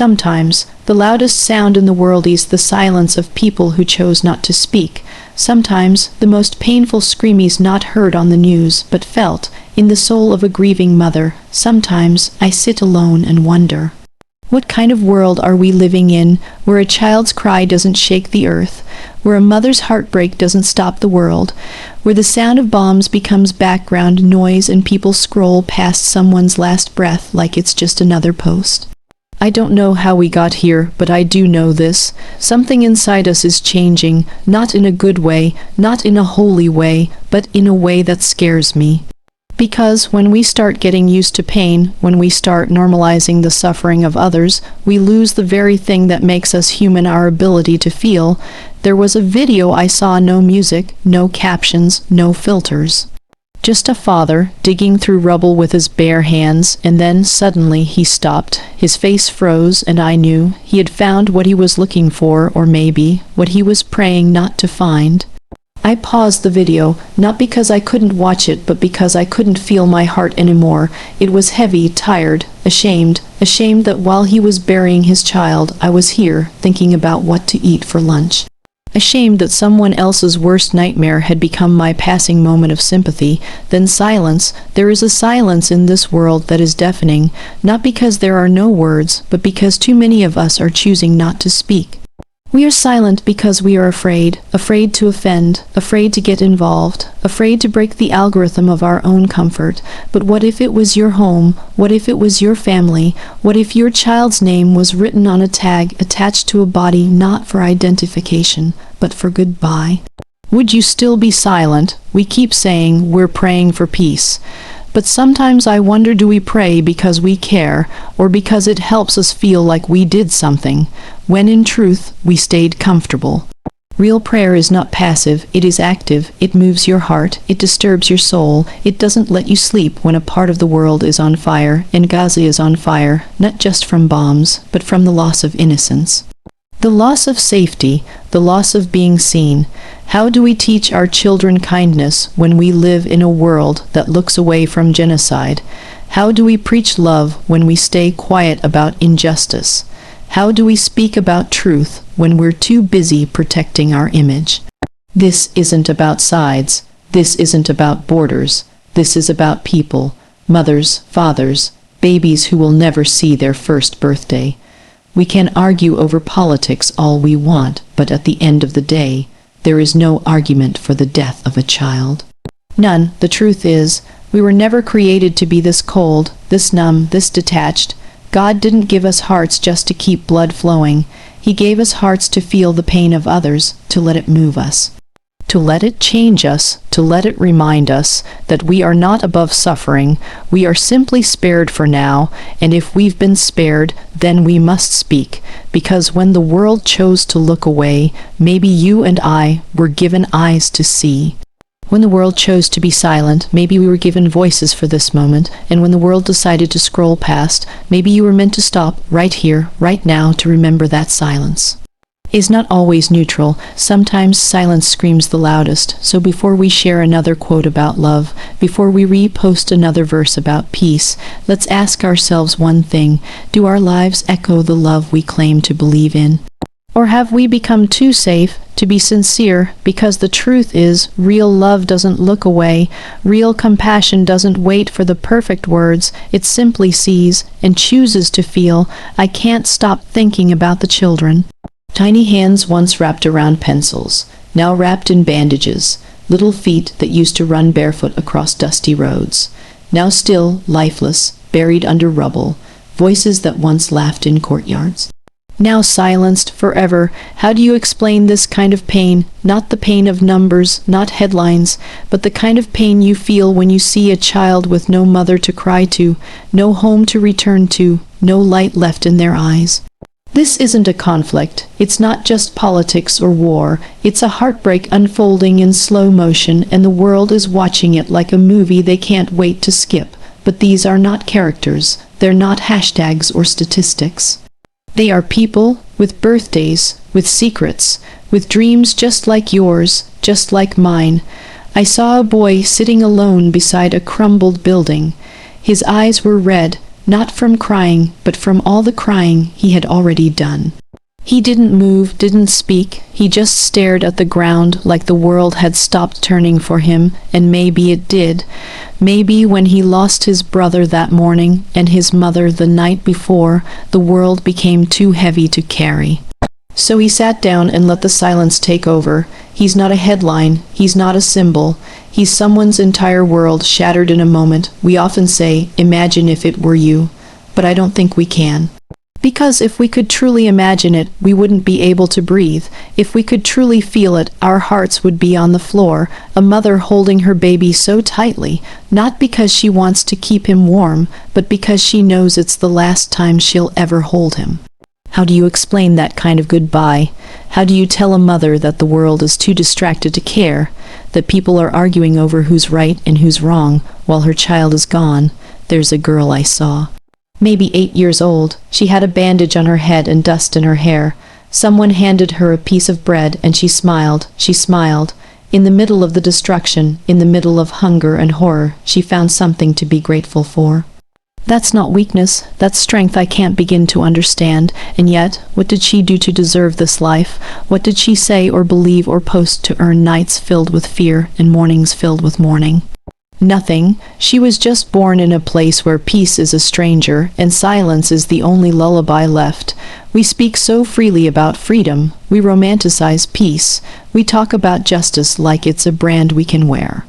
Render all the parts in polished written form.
Sometimes, the loudest sound in the world is the silence of people who chose not to speak. Sometimes, the most painful scream is not heard on the news, but felt in the soul of a grieving mother. Sometimes, I sit alone and wonder, what kind of world are we living in, where a child's cry doesn't shake the earth, where a mother's heartbreak doesn't stop the world, where the sound of bombs becomes background noise and people scroll past someone's last breath like it's just another post? I don't know how we got here, but I do know this. Something inside us is changing, not in a good way, not in a holy way, but in a way that scares me. Because when we start getting used to pain, when we start normalizing the suffering of others, we lose the very thing that makes us human, our ability to feel. There was a video I saw, no music, no captions, no filters. Just a father digging through rubble with his bare hands, and then suddenly he stopped. His face froze, and I knew he had found what he was looking for, or maybe what he was praying not to find. I paused the video, not because I couldn't watch it, but because I couldn't feel my heart anymore. It was heavy, tired, ashamed that while he was burying his child, I was here, thinking about what to eat for lunch. Ashamed that someone else's worst nightmare had become my passing moment of sympathy. Then silence. There is a silence in this world that is deafening, not because there are no words, but because too many of us are choosing not to speak. We are silent because we are afraid to offend, afraid to get involved, afraid to break the algorithm of our own comfort. But what if it was your home? What if it was your family? What if your child's name was written on a tag attached to a body, not for identification, but for goodbye? Would you still be silent? We keep saying we're praying for peace. But sometimes I wonder, do we pray because we care, or because it helps us feel like we did something, when in truth we stayed comfortable? Real prayer is not passive, it is active. It moves your heart, it disturbs your soul, it doesn't let you sleep when a part of the world is on fire, and Gaza is on fire, not just from bombs, but from the loss of innocence. The loss of safety, the loss of being seen. How do we teach our children kindness when we live in a world that looks away from genocide? How do we preach love when we stay quiet about injustice? How do we speak about truth when we're too busy protecting our image? This isn't about sides. This isn't about borders. This is about people, mothers, fathers, babies who will never see their first birthday. We can argue over politics all we want, but at the end of the day, there is no argument for the death of a child. None. The truth is, we were never created to be this cold, this numb, this detached. God didn't give us hearts just to keep blood flowing. He gave us hearts to feel the pain of others, to let it move us, to let it change us, to let it remind us that we are not above suffering. We are simply spared for now, and if we've been spared, then we must speak, because when the world chose to look away, maybe you and I were given eyes to see. When the world chose to be silent, maybe we were given voices for this moment, and when the world decided to scroll past, maybe you were meant to stop right here, right now, to remember that silence is not always neutral. Sometimes silence screams the loudest. So before we share another quote about love, before we repost another verse about peace, let's ask ourselves one thing. Do our lives echo the love we claim to believe in? Or have we become too safe to be sincere? Because the truth is, real love doesn't look away. Real compassion doesn't wait for the perfect words. It simply sees and chooses to feel. I can't stop thinking about the children. Tiny hands once wrapped around pencils, now wrapped in bandages. Little feet that used to run barefoot across dusty roads, now still, lifeless, buried under rubble. Voices that once laughed in courtyards, now silenced forever. How do you explain this kind of pain? Not the pain of numbers, not headlines, but the kind of pain you feel when you see a child with no mother to cry to, no home to return to, no light left in their eyes. This isn't a conflict. It's not just politics or war. It's a heartbreak unfolding in slow motion, and the world is watching it like a movie they can't wait to skip. But these are not characters. They're not hashtags or statistics. They are people with birthdays, with secrets, with dreams just like yours, just like mine. I saw a boy sitting alone beside a crumbled building. His eyes were red, not from crying, but from all the crying he had already done. He didn't move, didn't speak, he just stared at the ground like the world had stopped turning for him, and maybe it did. Maybe when he lost his brother that morning, and his mother the night before, the world became too heavy to carry. So he sat down and let the silence take over. He's not a headline, he's not a symbol, he's someone's entire world shattered in a moment. We often say, imagine if it were you, but I don't think we can. Because if we could truly imagine it, we wouldn't be able to breathe. If we could truly feel it, our hearts would be on the floor, a mother holding her baby so tightly, not because she wants to keep him warm, but because she knows it's the last time she'll ever hold him. How do you explain that kind of goodbye? How do you tell a mother that the world is too distracted to care, that people are arguing over who's right and who's wrong, while her child is gone? There's a girl I saw. Maybe 8 years old. She had a bandage on her head and dust in her hair. Someone handed her a piece of bread and she smiled. She smiled. In the middle of the destruction, in the middle of hunger and horror, she found something to be grateful for. That's not weakness, that's strength I can't begin to understand. And yet, what did she do to deserve this life? What did she say or believe or post to earn nights filled with fear and mornings filled with mourning? Nothing. She was just born in a place where peace is a stranger, and silence is the only lullaby left. We speak so freely about freedom. We romanticize peace. We talk about justice like it's a brand we can wear.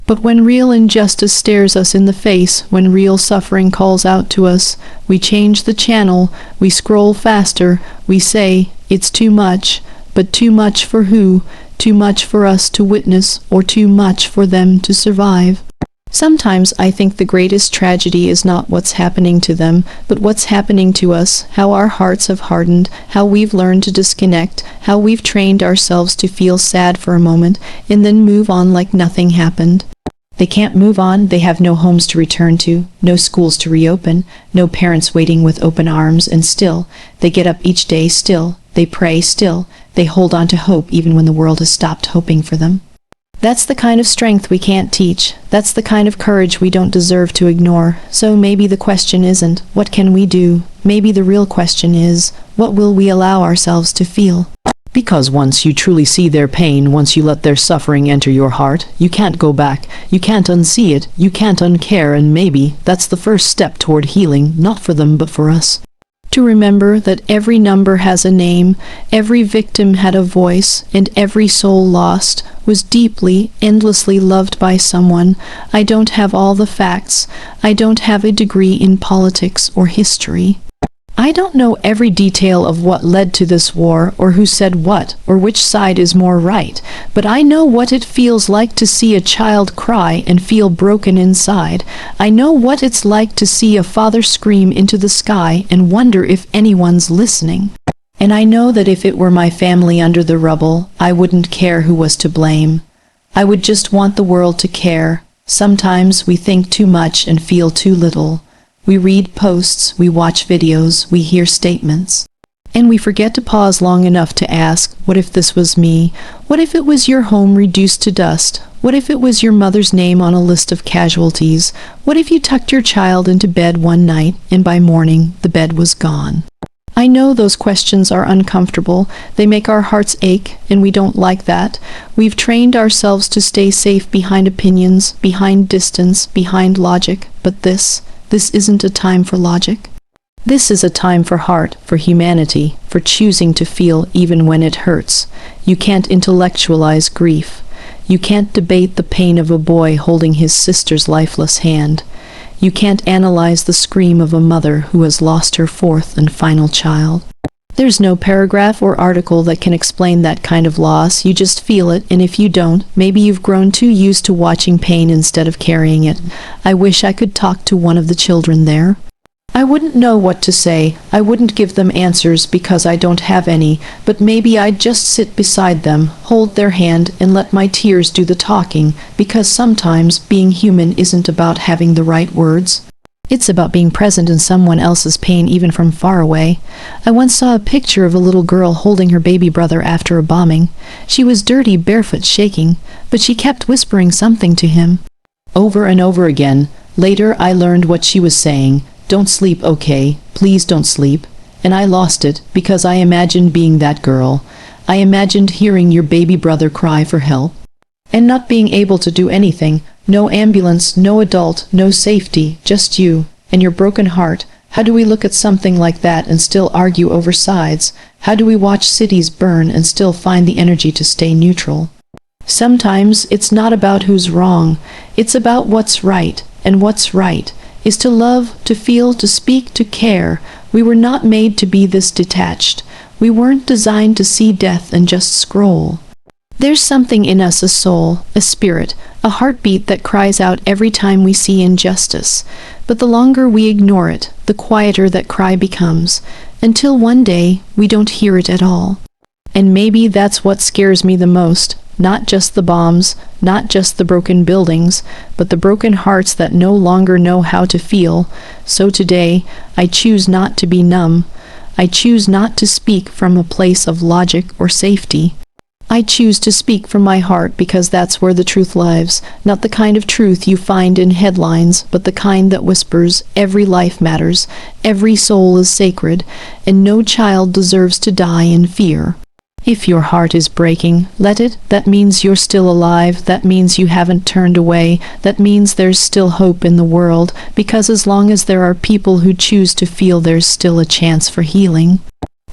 But when real injustice stares us in the face, when real suffering calls out to us, we change the channel, we scroll faster, we say, it's too much. But too much for who? Too much for us to witness, or too much for them to survive? Sometimes I think the greatest tragedy is not what's happening to them, but what's happening to us, how our hearts have hardened, how we've learned to disconnect, how we've trained ourselves to feel sad for a moment, and then move on like nothing happened. They can't move on, they have no homes to return to, no schools to reopen, no parents waiting with open arms, and still, they get up each day still, they pray still, they hold on to hope even when the world has stopped hoping for them. That's the kind of strength we can't teach. That's the kind of courage we don't deserve to ignore. So maybe the question isn't, what can we do? Maybe the real question is, what will we allow ourselves to feel? Because once you truly see their pain, once you let their suffering enter your heart, you can't go back. You can't unsee it. You can't uncare, and maybe that's the first step toward healing, not for them, but for us. To remember that every number has a name, every victim had a voice, and every soul lost was deeply, endlessly loved by someone. I don't have all the facts. I don't have a degree in politics or history. I don't know every detail of what led to this war, or who said what, or which side is more right, but I know what it feels like to see a child cry and feel broken inside. I know what it's like to see a father scream into the sky and wonder if anyone's listening. And I know that if it were my family under the rubble, I wouldn't care who was to blame. I would just want the world to care. Sometimes we think too much and feel too little. We read posts, we watch videos, we hear statements. And we forget to pause long enough to ask, what if this was me? What if it was your home reduced to dust? What if it was your mother's name on a list of casualties? What if you tucked your child into bed one night, and by morning the bed was gone? I know those questions are uncomfortable. They make our hearts ache, and we don't like that. We've trained ourselves to stay safe behind opinions, behind distance, behind logic. But this isn't a time for logic. This is a time for heart, for humanity, for choosing to feel even when it hurts. You can't intellectualize grief. You can't debate the pain of a boy holding his sister's lifeless hand. You can't analyze the scream of a mother who has lost her fourth and final child. There's no paragraph or article that can explain that kind of loss. You just feel it, and if you don't, maybe you've grown too used to watching pain instead of carrying it. I wish I could talk to one of the children there. I wouldn't know what to say. I wouldn't give them answers because I don't have any, but maybe I'd just sit beside them, hold their hand, and let my tears do the talking, because sometimes being human isn't about having the right words. It's about being present in someone else's pain even from far away. I once saw a picture of a little girl holding her baby brother after a bombing. She was dirty, barefoot, shaking, but she kept whispering something to him. Over and over again. Later I learned what she was saying. "Don't sleep, okay? Please don't sleep." And I lost it, because I imagined being that girl. I imagined hearing your baby brother cry for help, and not being able to do anything. No ambulance, no adult, no safety, just you and your broken heart. How do we look at something like that and still argue over sides? How do we watch cities burn and still find the energy to stay neutral? Sometimes it's not about who's wrong, it's about what's right, and what's right is to love, to feel, to speak, to care. We were not made to be this detached. We weren't designed to see death and just scroll. There's something in us, a soul, a spirit, a heartbeat that cries out every time we see injustice. But the longer we ignore it, the quieter that cry becomes, until one day we don't hear it at all. And maybe that's what scares me the most. Not just the bombs, not just the broken buildings, but the broken hearts that no longer know how to feel. So today, I choose not to be numb. I choose not to speak from a place of logic or safety. I choose to speak from my heart, because that's where the truth lives. Not the kind of truth you find in headlines, but the kind that whispers, every life matters, every soul is sacred, and no child deserves to die in fear. If your heart is breaking, let it. That means you're still alive. That means you haven't turned away. That means there's still hope in the world, because as long as there are people who choose to feel, there's still a chance for healing.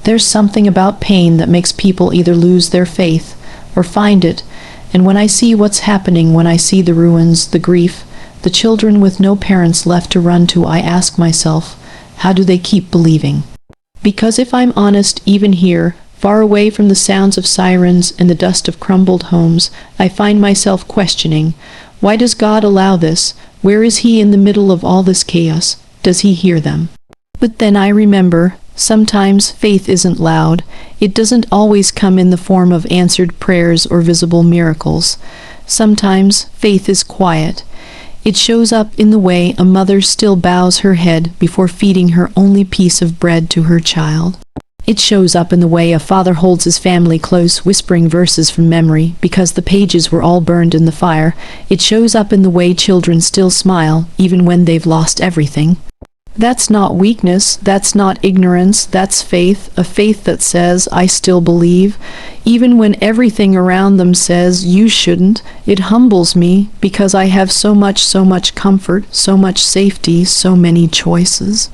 There's something about pain that makes people either lose their faith or find it. And when I see what's happening, when I see the ruins, the grief, the children with no parents left to run to, I ask myself, how do they keep believing? Because if I'm honest, even here, far away from the sounds of sirens and the dust of crumbled homes, I find myself questioning, why does God allow this? Where is He in the middle of all this chaos? Does He hear them? But then I remember, sometimes faith isn't loud. It doesn't always come in the form of answered prayers or visible miracles. Sometimes faith is quiet. It shows up in the way a mother still bows her head before feeding her only piece of bread to her child. It shows up in the way a father holds his family close, whispering verses from memory, because the pages were all burned in the fire. It shows up in the way children still smile, even when they've lost everything. That's not weakness, that's not ignorance, that's faith, a faith that says, I still believe. Even when everything around them says, you shouldn't, it humbles me, because I have so much comfort, so much safety, so many choices.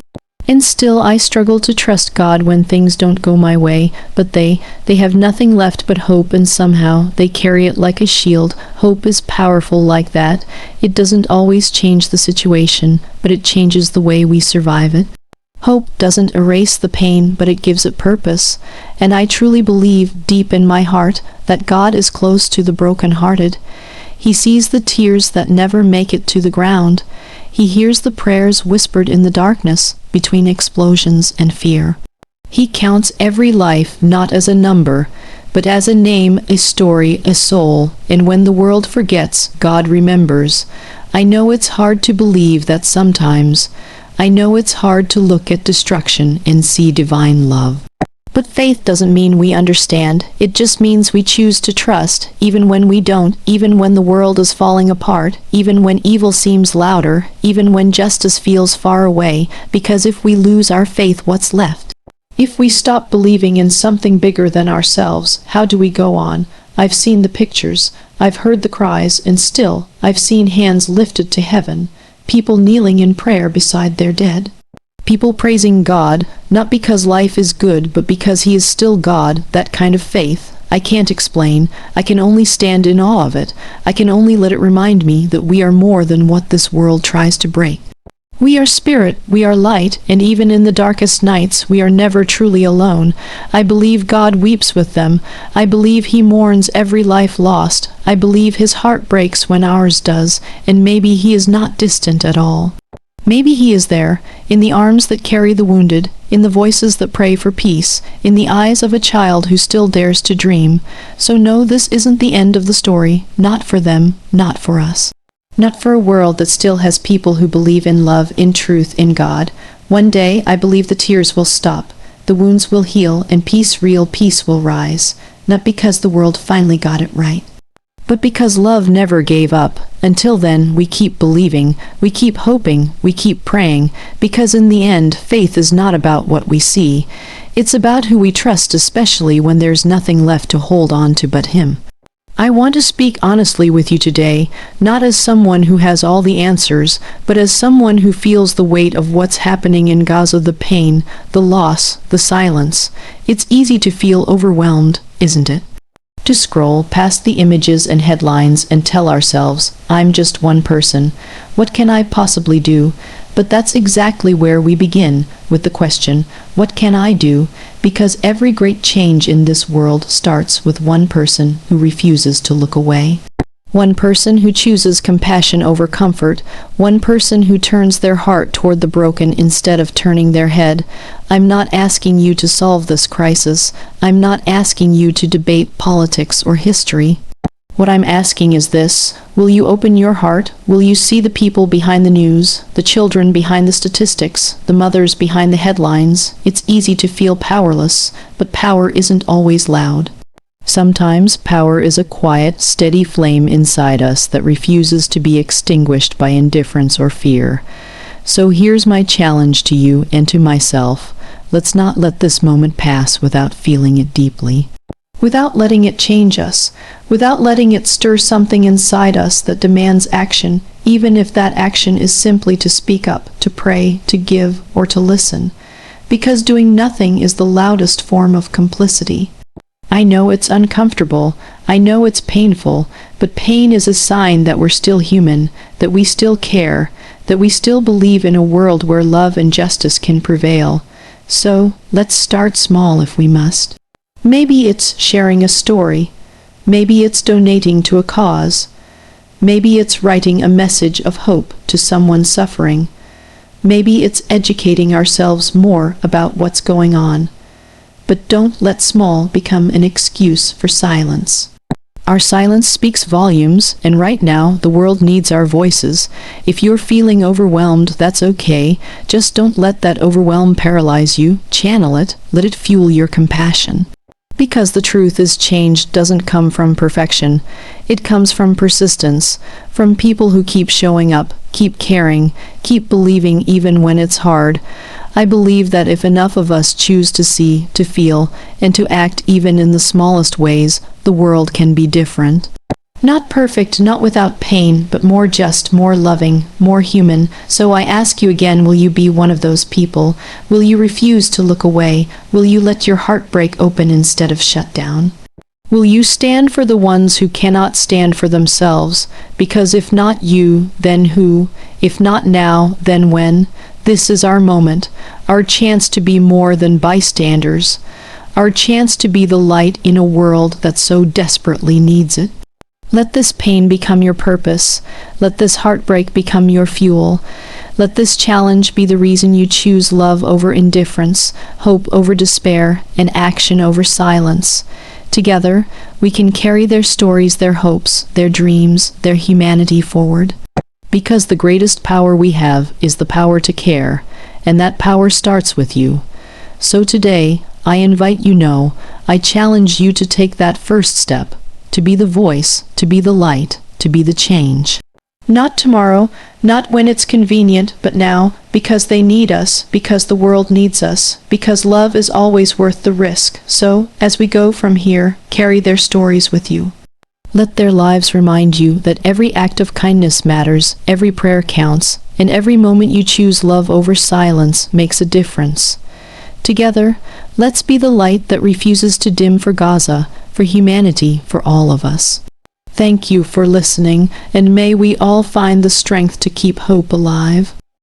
And still I struggle to trust God when things don't go my way, but they have nothing left but hope, and somehow they carry it like a shield. Hope is powerful like that. It doesn't always change the situation, but it changes the way we survive it. Hope doesn't erase the pain, but it gives it purpose. And I truly believe deep in my heart that God is close to the broken-hearted. He sees the tears that never make it to the ground. He hears the prayers whispered in the darkness between explosions and fear. He counts every life not as a number, but as a name, a story, a soul, and when the world forgets, God remembers. I know it's hard to believe that sometimes. I know it's hard to look at destruction and see divine love. But faith doesn't mean we understand. It just means we choose to trust, even when we don't, even when the world is falling apart, even when evil seems louder, even when justice feels far away, because if we lose our faith, what's left? If we stop believing in something bigger than ourselves, how do we go on? I've seen the pictures, I've heard the cries, and still, I've seen hands lifted to heaven, people kneeling in prayer beside their dead. People praising God, not because life is good, but because He is still God. That kind of faith, I can't explain. I can only stand in awe of it. I can only let it remind me that we are more than what this world tries to break. We are spirit, we are light, and even in the darkest nights, we are never truly alone. I believe God weeps with them. I believe He mourns every life lost. I believe His heart breaks when ours does, and maybe He is not distant at all. Maybe He is there, in the arms that carry the wounded, in the voices that pray for peace, in the eyes of a child who still dares to dream. So no, this isn't the end of the story, not for them, not for us. Not for a world that still has people who believe in love, in truth, in God. One day, I believe the tears will stop, the wounds will heal, and peace, real peace, will rise, not because the world finally got it right, but because love never gave up. Until then, we keep believing, we keep hoping, we keep praying, because in the end, faith is not about what we see. It's about who we trust, especially when there's nothing left to hold on to but Him. I want to speak honestly with you today, not as someone who has all the answers, but as someone who feels the weight of what's happening in Gaza, the pain, the loss, the silence. It's easy to feel overwhelmed, isn't it? To scroll past the images and headlines and tell ourselves, I'm just one person. What can I possibly do? But that's exactly where we begin, with the question, what can I do? Because every great change in this world starts with one person who refuses to look away. One person who chooses compassion over comfort, one person who turns their heart toward the broken instead of turning their head. I'm not asking you to solve this crisis. I'm not asking you to debate politics or history. What I'm asking is this: will you open your heart? Will you see the people behind the news, the children behind the statistics, the mothers behind the headlines? It's easy to feel powerless, but power isn't always loud. Sometimes power is a quiet, steady flame inside us that refuses to be extinguished by indifference or fear. So here's my challenge to you and to myself. Let's not let this moment pass without feeling it deeply, without letting it change us, without letting it stir something inside us that demands action, even if that action is simply to speak up, to pray, to give, or to listen. Because doing nothing is the loudest form of complicity. I know it's uncomfortable, I know it's painful, but pain is a sign that we're still human, that we still care, that we still believe in a world where love and justice can prevail. So, let's start small if we must. Maybe it's sharing a story. Maybe it's donating to a cause. Maybe it's writing a message of hope to someone suffering. Maybe it's educating ourselves more about what's going on. But don't let small become an excuse for silence. Our silence speaks volumes, and right now the world needs our voices. If you're feeling overwhelmed, that's okay. Just don't let that overwhelm paralyze you. Channel it. Let it fuel your compassion. Because the truth is, change doesn't come from perfection. It comes from persistence, from people who keep showing up, keep caring, keep believing even when it's hard. I believe that if enough of us choose to see, to feel, and to act even in the smallest ways, the world can be different. Not perfect, not without pain, but more just, more loving, more human. So I ask you again, will you be one of those people? Will you refuse to look away? Will you let your heart break open instead of shut down? Will you stand for the ones who cannot stand for themselves? Because if not you, then who? If not now, then when? This is our moment, our chance to be more than bystanders, our chance to be the light in a world that so desperately needs it. Let this pain become your purpose. Let this heartbreak become your fuel. Let this challenge be the reason you choose love over indifference, hope over despair, and action over silence. Together, we can carry their stories, their hopes, their dreams, their humanity forward. Because the greatest power we have is the power to care, and that power starts with you. So today, I invite you, I challenge you to take that first step, to be the voice, to be the light, to be the change. Not tomorrow, not when it's convenient, but now, because they need us, because the world needs us, because love is always worth the risk. So, as we go from here, carry their stories with you. Let their lives remind you that every act of kindness matters, every prayer counts, and every moment you choose love over silence makes a difference. Together, let's be the light that refuses to dim for Gaza, for humanity, for all of us. Thank you for listening, and may we all find the strength to keep hope alive.